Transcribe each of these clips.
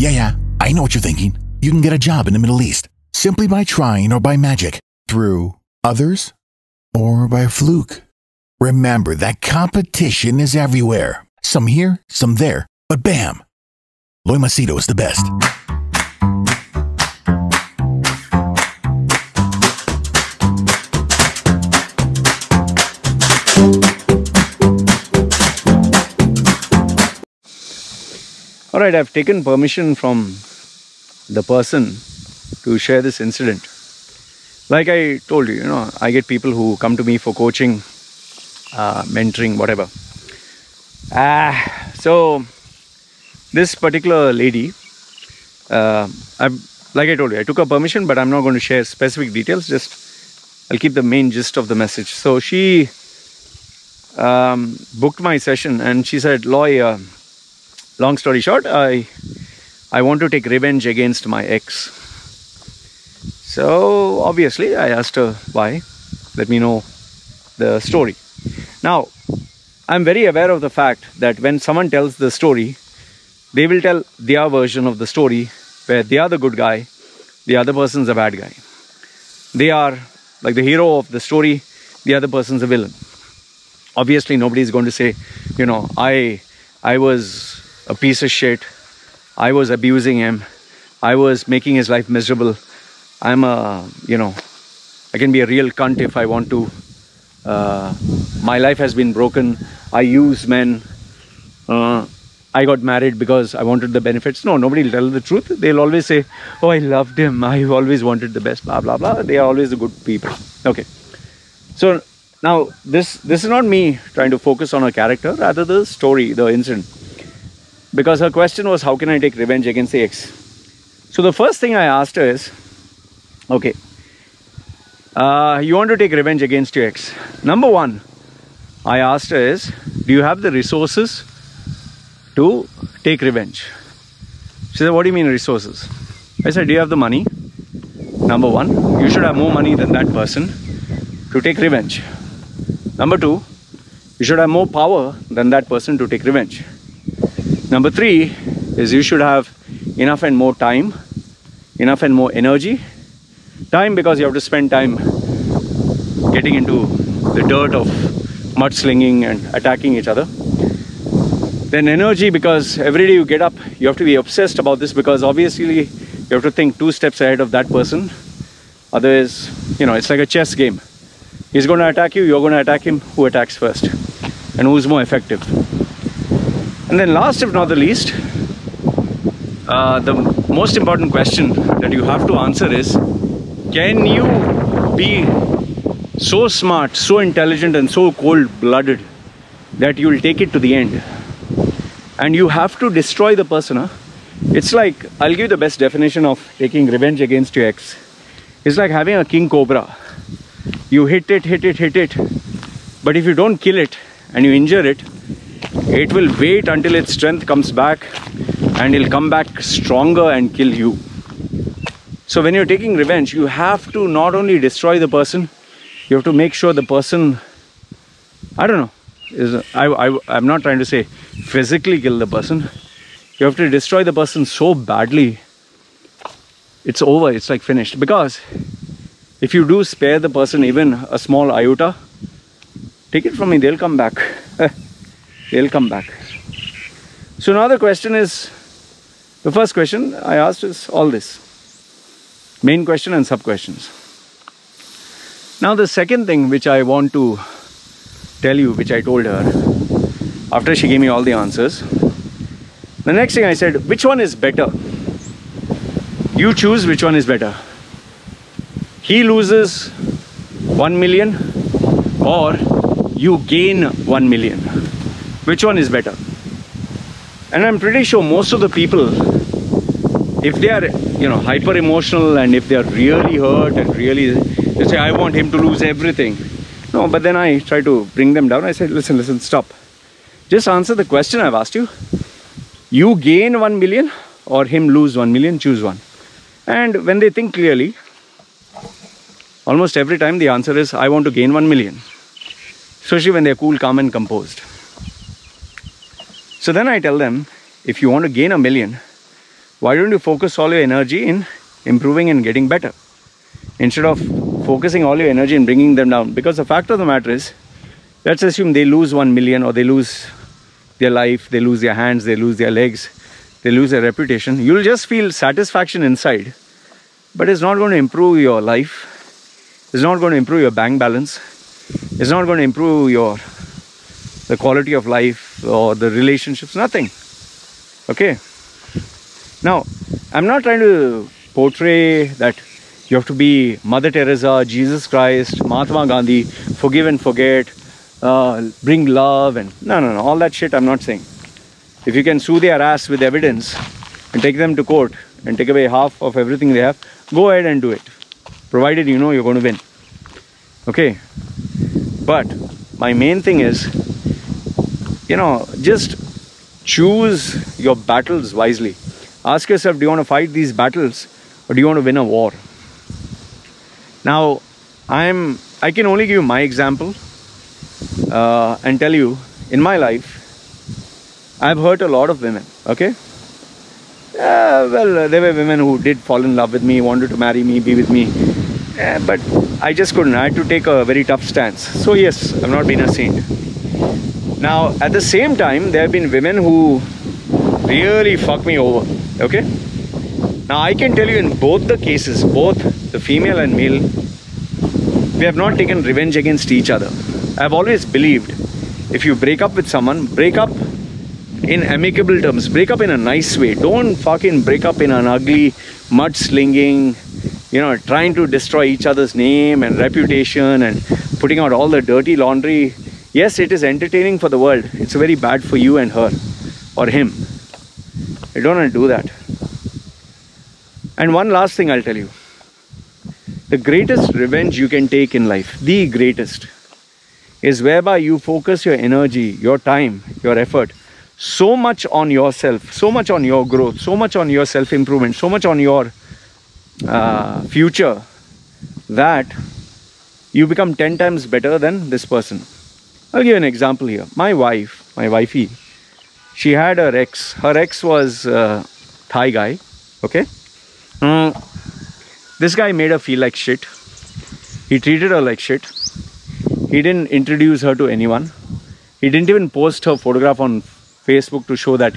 Yeah, I know what you're thinking. You can get a job in the Middle East simply by trying or by magic, through others, or by fluke. Remember that competition is everywhere. Some here, some there, but bam! Loy Macedo is the best. Alright, I've taken permission from the person to share this incident. Like I told you, I get people who come to me for coaching, mentoring, whatever. So this particular lady, like I told you, I took her permission, but I'm not going to share specific details. Just I'll keep the main gist of the message. So she booked my session and she said, Loy, long story short, I want to take revenge against my ex. So obviously I asked her why. Let me know the story. Now, I'm very aware of the fact that when someone tells the story, they will tell their version of the story where they are the good guy, the other person's a bad guy. They are like the hero of the story, the other person's a villain. Obviously nobody is going to say, I was a piece of shit, I was abusing him, I was making his life miserable, I can be a real cunt if I want to, my life has been broken, I use men, I got married because I wanted the benefits. No, nobody will tell the truth. They'll always say, oh, I loved him, I always wanted the best, blah blah blah. They are always the good people. Okay, so now this is not me trying to focus on a character, rather the story, the incident. Because her question was, how can I take revenge against the ex? So the first thing I asked her is, okay, you want to take revenge against your ex. Number one, I asked her is, do you have the resources to take revenge? She said, what do you mean resources? I said, do you have the money? Number one, you should have more money than that person to take revenge. Number two, you should have more power than that person to take revenge. Number three is you should have enough and more time, enough and more energy. Time because you have to spend time getting into the dirt of mudslinging and attacking each other. Then energy because every day you get up, you have to be obsessed about this because obviously you have to think 2 steps ahead of that person. Otherwise, it's like a chess game. He's going to attack you, you're going to attack him. Who attacks first? And who's more effective? And then last if not the least, the most important question that you have to answer is, can you be so smart, so intelligent and so cold-blooded that you will take it to the end? And you have to destroy the person. It's like, I'll give you the best definition of taking revenge against your ex. It's like having a king cobra. You hit it, but if you don't kill it and you injure it, it will wait until its strength comes back and it'll come back stronger and kill you. So when you're taking revenge, you have to not only destroy the person, you have to make sure the person, I don't know, I'm not trying to say physically kill the person. You have to destroy the person so badly, it's over, it's like finished. Because if you do spare the person even a small iota, take it from me, they'll come back. They'll come back. So now the question is, the first question I asked is all this. Main question and sub-questions. Now the second thing which I want to tell you, which I told her, after she gave me all the answers, the next thing I said, which one is better? You choose which one is better. He loses 1 million or you gain 1 million. Which one is better? And I'm pretty sure most of the people, if they are, hyper emotional and if they are really hurt and really, they say, I want him to lose everything. No, but then I try to bring them down. I say, listen, stop. Just answer the question I've asked you. You gain 1 million or him lose 1 million, choose one. And when they think clearly, almost every time the answer is, I want to gain 1 million. Especially when they're cool, calm and composed. So then I tell them, if you want to gain 1 million, Why don't you focus all your energy in improving and getting better, instead of focusing all your energy in bringing them down? Because the fact of the matter is, let's assume they lose 1 million, or they lose their life, they lose their hands, they lose their legs, they lose their reputation. You'll just feel satisfaction inside, but it's not going to improve your life. It's not going to improve your bank balance. It's not going to improve the quality of life or the relationships, nothing. Okay. Now, I'm not trying to portray that you have to be Mother Teresa, Jesus Christ, Mahatma Gandhi, forgive and forget, bring love, and no, all that shit I'm not saying. If you can sue their ass with evidence and take them to court and take away half of everything they have, go ahead and do it, provided you know you're going to win. Okay. But my main thing is, just choose your battles wisely. Ask yourself, do you want to fight these battles, or do you want to win a war? Now, I can only give you my example and tell you, in my life, I've hurt a lot of women, okay? Well, there were women who did fall in love with me, wanted to marry me, be with me. But I just couldn't. I had to take a very tough stance. So yes, I've not been a saint. Now, at the same time, there have been women who really fuck me over, okay? Now, I can tell you in both the cases, both the female and male, we have not taken revenge against each other. I've always believed, if you break up with someone, break up in amicable terms, break up in a nice way. Don't fucking break up in an ugly, mudslinging, trying to destroy each other's name and reputation and putting out all the dirty laundry. Yes, it is entertaining for the world. It's very bad for you and her or him. You don't want to do that. And one last thing I'll tell you. The greatest revenge you can take in life, the greatest, is whereby you focus your energy, your time, your effort so much on yourself, so much on your growth, so much on your self-improvement, so much on your future, that you become 10 times better than this person. I'll give you an example here. My wifey, she had her ex. Her ex was a Thai guy, okay? This guy made her feel like shit. He treated her like shit. He didn't introduce her to anyone. He didn't even post her photograph on Facebook to show that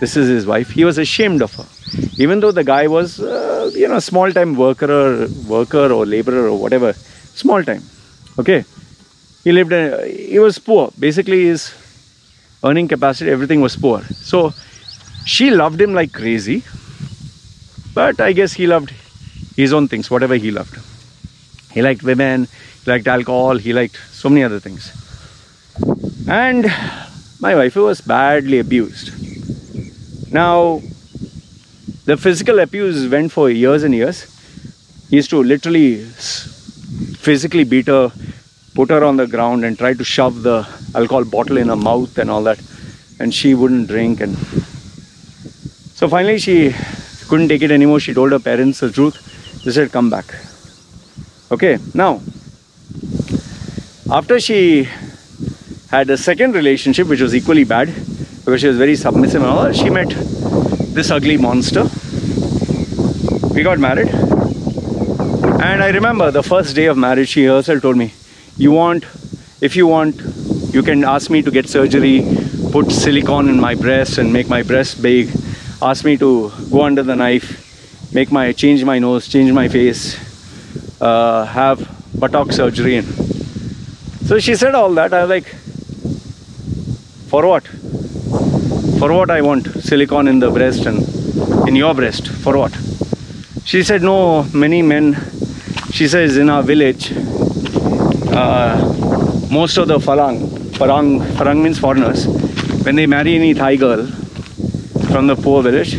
this is his wife. He was ashamed of her. Even though the guy was, small-time worker or laborer or whatever. Small-time. Okay? He was poor. Basically, his earning capacity, everything was poor. So, she loved him like crazy. But I guess he loved his own things, whatever he loved. He liked women, he liked alcohol, he liked so many other things. And my wife was badly abused. Now, the physical abuse went for years and years. He used to literally physically beat her, put her on the ground and try to shove the alcohol bottle in her mouth and all that. And she wouldn't drink. And so finally she couldn't take it anymore. She told her parents the truth. They said, come back. Okay, now, after she had a second relationship, which was equally bad, because she was very submissive and all, she met this ugly monster. We got married. And I remember the first day of marriage, she herself told me, if you want, you can ask me to get surgery, put silicone in my breast and make my breast big, ask me to go under the knife, change my nose, change my face, have buttock surgery. And so she said all that. I was like, for what? For what I want silicone in the breast and in your breast? For what? She said, no, many men, she says, in our village, most of the Farang means foreigners, when they marry any Thai girl from the poor village,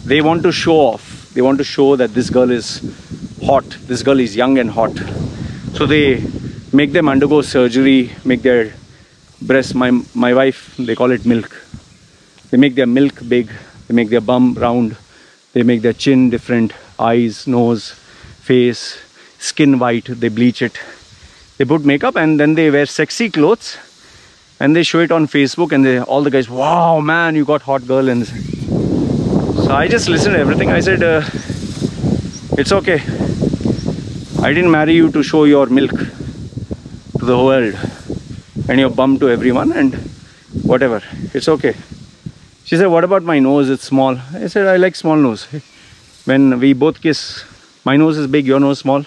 they want to show off. They want to show that this girl is hot, this girl is young and hot. So they make them undergo surgery, make their breasts, my wife, they call it milk. They make their milk big, they make their bum round, they make their chin different, eyes, nose, face, skin white, they bleach it. They put makeup and then they wear sexy clothes and they show it on Facebook and all the guys, wow man, you got hot girl. And So I just listened to everything. I said, it's okay. I didn't marry you to show your milk to the world and your bum to everyone and whatever. It's okay. She said, what about my nose? It's small. I said, I like small nose. When we both kiss, my nose is big, your nose small.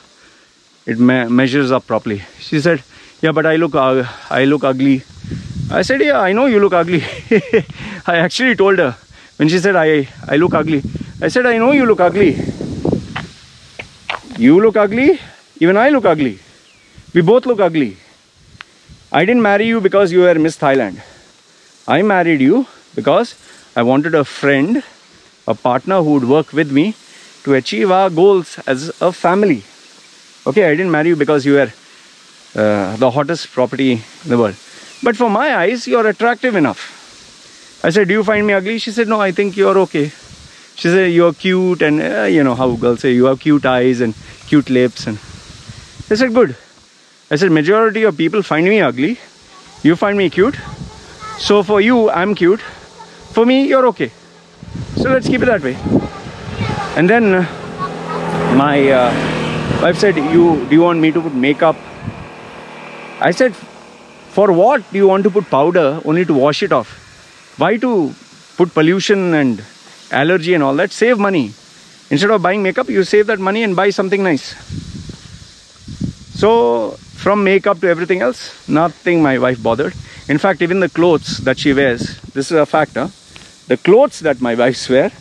It measures up properly. She said, yeah, but I look ugly. I said, yeah, I know you look ugly. I actually told her when she said, I look ugly. I said, I know you look ugly. You look ugly. Even I look ugly. We both look ugly. I didn't marry you because you were Miss Thailand. I married you because I wanted a friend, a partner who would work with me to achieve our goals as a family. Okay, I didn't marry you because you were the hottest property in the world. But for my eyes, you're attractive enough. I said, do you find me ugly? She said, no, I think you're okay. She said, you're cute and you know how girls say, you have cute eyes and cute lips. And I said, good. I said, majority of people find me ugly. You find me cute. So for you, I'm cute. For me, you're okay. So let's keep it that way. And then my wife said, do you want me to put makeup? I said, for what do you want to put powder only to wash it off? Why to put pollution and allergy and all that? Save money. Instead of buying makeup, you save that money and buy something nice. So from makeup to everything else, nothing my wife bothered. In fact, even the clothes that she wears, this is a fact, huh? The clothes that my wife wears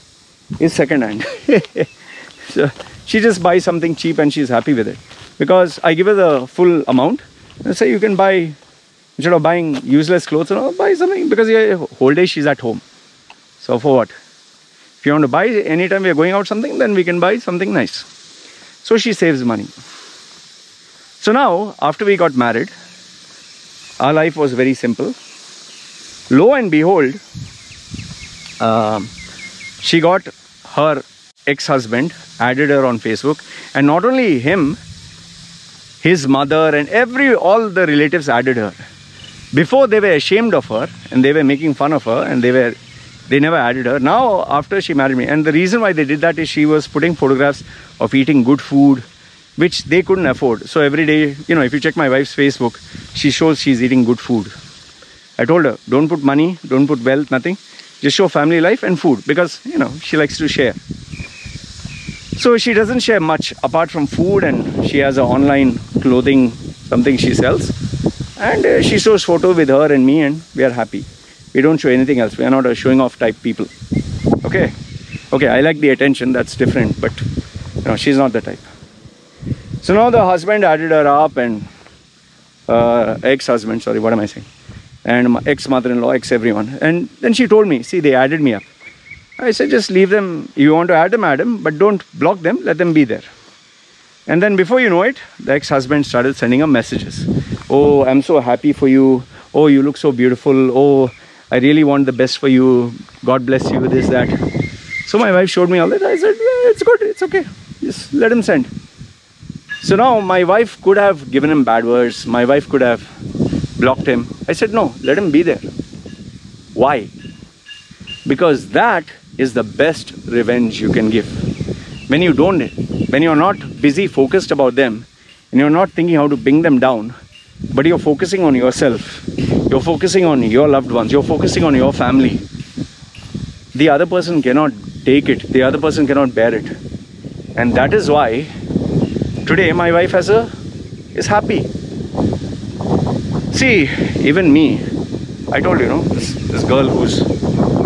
is second hand. So she just buys something cheap and she's happy with it. Because I give her the full amount. I say you can buy, instead of buying useless clothes, buy something because the whole day she's at home. So for what? If you want to buy anytime we are going out something, then we can buy something nice. So she saves money. So now, after we got married, our life was very simple. Lo and behold, she got her ex-husband, added her on Facebook, and not only him, his mother and all the relatives added her. Before they were ashamed of her and they were making fun of her and they never added her. Now after she married me, and the reason why they did that is she was putting photographs of eating good food which they couldn't afford. So every day, you know, if you check my wife's Facebook, she shows she's eating good food. I told her, don't put money, don't put wealth, nothing. Just show family life and food because, you know, she likes to share. So she doesn't share much apart from food, and she has an online clothing, something she sells. And she shows photo with her and me and we are happy. We don't show anything else. We are not a showing off type people. Okay. Okay, I like the attention, that's different, but you know, she's not the type. So now the husband added her up, and ex-husband, sorry, what am I saying? And my ex-mother-in-law, ex-everyone. And then she told me, see, they added me up. I said, just leave them. You want to add them, but don't block them, let them be there. And then before you know it, the ex-husband started sending her messages. Oh, I'm so happy for you. Oh, you look so beautiful. Oh, I really want the best for you. God bless you, this, that. So my wife showed me all that. I said, yeah, it's good, it's okay. Just let him send. So now my wife could have given him bad words. My wife could have blocked him. I said, no, let him be there. Why? Because that is the best revenge you can give. When you don't, when you're not busy focused about them, and you're not thinking how to bring them down, but you're focusing on yourself, you're focusing on your loved ones, you're focusing on your family, the other person cannot take it, the other person cannot bear it. And that is why today my wife is happy. See, even me, I told you, this girl whose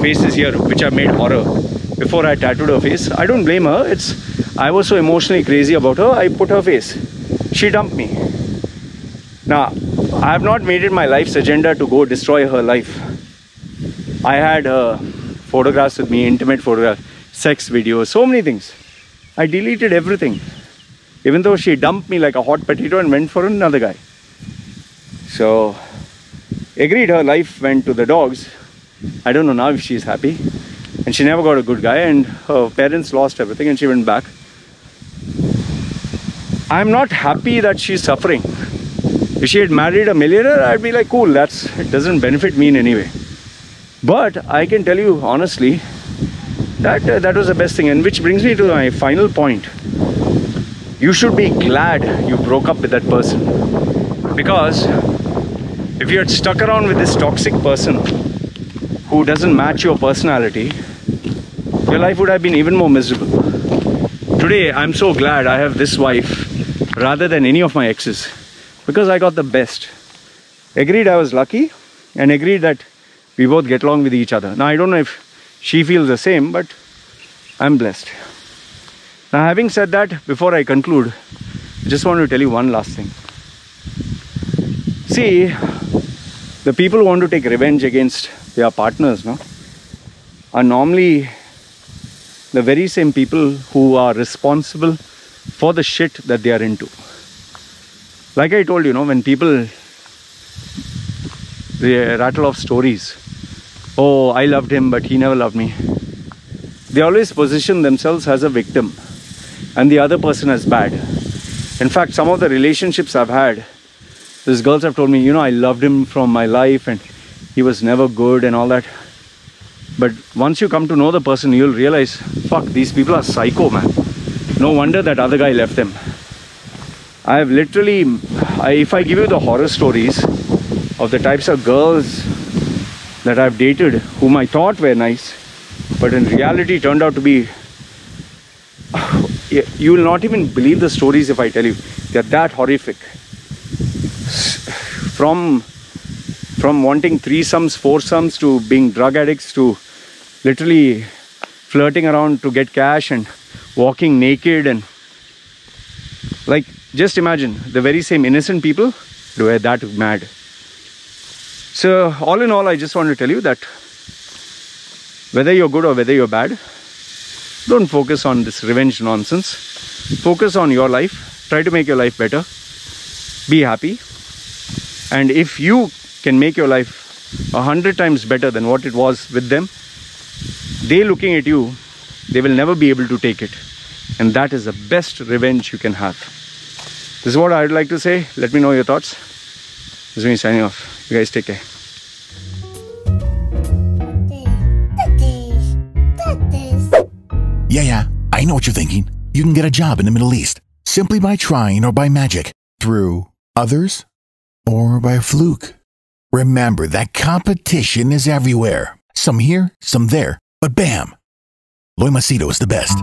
face is here, which I made horror. Before I tattooed her face, I don't blame her. I was so emotionally crazy about her, I put her face. She dumped me. Now, I have not made it my life's agenda to go destroy her life. I had photographs with me, intimate photographs, sex videos, so many things. I deleted everything. Even though she dumped me like a hot potato and went for another guy. So, agreed, her life went to the dogs. I don't know now if she's happy. And she never got a good guy, and her parents lost everything and she went back. I'm not happy that she's suffering. If she had married a millionaire, I'd be like, cool, it doesn't benefit me in any way. But I can tell you honestly, That was the best thing. And which brings me to my final point. You should be glad you broke up with that person, because if you had stuck around with this toxic person who doesn't match your personality, your life would have been even more miserable. Today I'm so glad I have this wife rather than any of my exes, because I got the best. Agreed, I was lucky, and agreed that we both get along with each other. Now I don't know if she feels the same, but I'm blessed. Now, having said that, before I conclude, I just want to tell you one last thing. See, the people who want to take revenge against their partners, no, are normally the very same people who are responsible for the shit that they are into. Like I told you, when people they rattle off stories, oh, I loved him but he never loved me, they always position themselves as a victim and the other person as bad. In fact, some of the relationships I've had, these girls have told me, I loved him from my life and he was never good and all that. But once you come to know the person, you'll realize, fuck, these people are psycho, man. No wonder that other guy left them. I have literally, if I give you the horror stories of the types of girls that I've dated, whom I thought were nice, but in reality turned out to be, you will not even believe the stories if I tell you. They're that horrific. From wanting threesomes, foursomes, to being drug addicts, to literally flirting around to get cash and walking naked, and like, just imagine the very same innocent people were that mad. So all in all, I just want to tell you that whether you're good or whether you're bad, don't focus on this revenge nonsense. Focus on your life. Try to make your life better. Be happy. And if you can make your life 100 times better than what it was with them, they looking at you, they will never be able to take it. And that is the best revenge you can have. This is what I'd like to say. Let me know your thoughts. This is me signing off. You guys take care. Yeah, I know what you're thinking. You can get a job in the Middle East simply by trying or by magic, through others or by fluke. Remember that competition is everywhere. Some here, some there, but bam! Loy Macedo is the best.